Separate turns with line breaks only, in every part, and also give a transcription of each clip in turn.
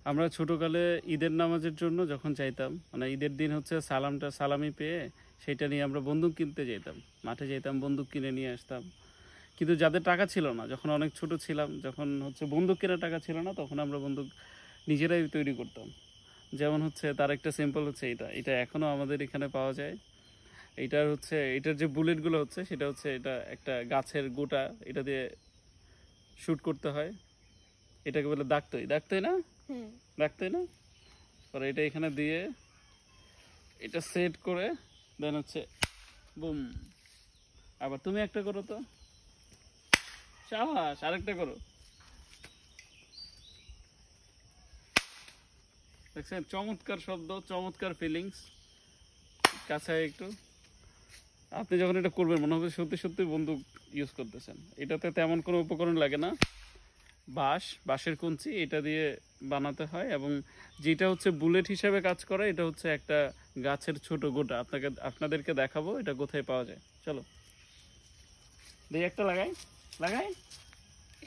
আমরা ছোটকালে ঈদের নামাজের জন্য যখন চাইতাম, মানে ঈদের দিন হচ্ছে সালামি পেয়ে সেটা নিয়ে আমরা বন্দুক কিনতে যেতাম, মাঠে যেতাম, বন্দুক কিনে নিয়ে আসতাম। কিন্তু যাদের টাকা ছিল না, যখন অনেক ছোট ছিলাম, যখন হচ্ছে বন্দুক কেনার টাকা ছিল না, তখন আমরা বন্দুক নিজেরাই তৈরি করতাম। যেমন হচ্ছে তার একটা সিম্পল হচ্ছে এটা এটা এখনও আমাদের এখানে পাওয়া যায়। এটার যে বুলেটগুলো হচ্ছে সেটা হচ্ছে এটা একটা গাছের গোটা, এটা দিয়ে শ্যুট করতে হয়। এটাকে বলে দাগতই, দাগতই না, দাগতই না। পরে এটা এখানে দিয়ে এটা সেট করে দেন হচ্ছে বুম। আবার তুমি একটা করো তো, সাবাস, আরেকটা করো। দেখছেন, চমৎকার শব্দ, চমৎকার ফিলিংস। কাছে একটু, আপনি যখন এটা করবেন মনে হবে সত্যি সত্যি বন্দুক ইউজ করতেছেন। এটাতে তেমন কোনো উপকরণ লাগে না, বাঁশের কঞ্চি এটা দিয়ে বানাতে হয়। এবং যেটা হচ্ছে বুলেট হিসেবে কাজ করে এটা হচ্ছে একটা গাছের ছোট গোটা। আপনাদেরকে দেখাবো এটা কোথায় পাওয়া যায়। চলো দেখি, একটা লাগাই লাগাই,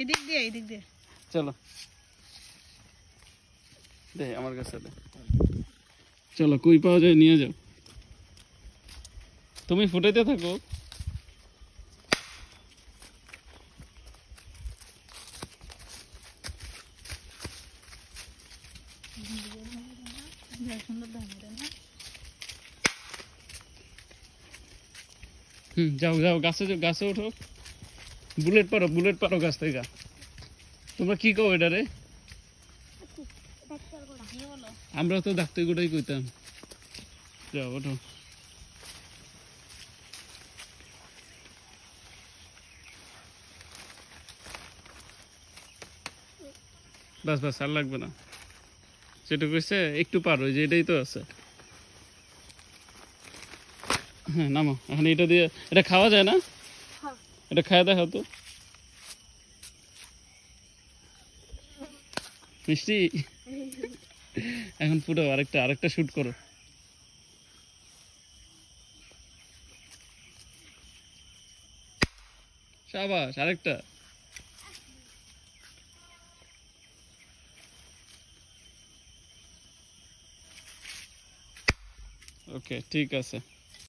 এদিক দিয়ে
চলো দে আমার কাছে দে। চলো, কই পাওয়া যায় নিয়ে যাও, তুমি ফুটাইতে থাকো। যাও যাও, গাছে ওঠো, বুলেট পারো গাছ থেকে। তোমরা কি কও এটা রে? আমরা তো ডাক্তার গোটাই কইতাম। যাও ওঠো। বাস আর লাগবে না, যেটা কইছে একটু পারো, যে এটাই তো আছে। হ্যাঁ নামো এখন। এটা দিয়ে এটা খাওয়া যায় না? এটা খাওয়া দেখাও তো, মিষ্টি। এখন ফুটাও, আরেকটা শুট করো। সাবাস, আরেকটা। ওকে, ঠিক আছে।